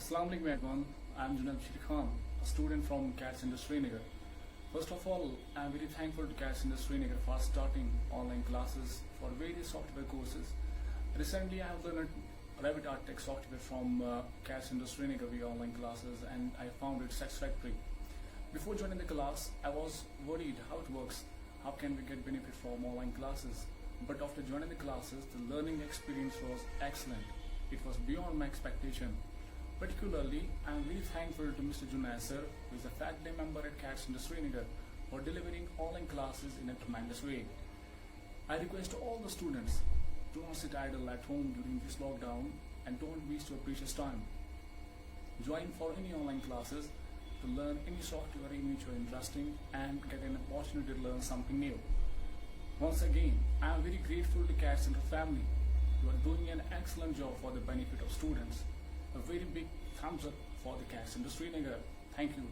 Assalamu alaikum everyone. I'm Khan, a student from Cadd Srinagar. First of all, I'm very thankful to Cadd Srinagar for starting online classes for various software courses. Recently, I have learned Revit Architect software from Cadd Srinagar via online classes, and I found it satisfactory. Before joining the class, I was worried how it works, how can we get benefit from online classes. But after joining the classes, the learning experience was excellent. It was beyond my expectation. Particularly, I am very thankful to Mr. Junaid sir, who is a faculty member at Cadd Srinagar, for delivering online classes in a tremendous way. I request all the students, do not sit idle at home during this lockdown and don't waste your precious time. Join for any online classes to learn any software in which you are interested and get an opportunity to learn something new. Once again, I am very grateful to Cadd Center family. You are doing an excellent job for the benefit of students. A very big thumbs up for the Cadd Srinagar. Thank you.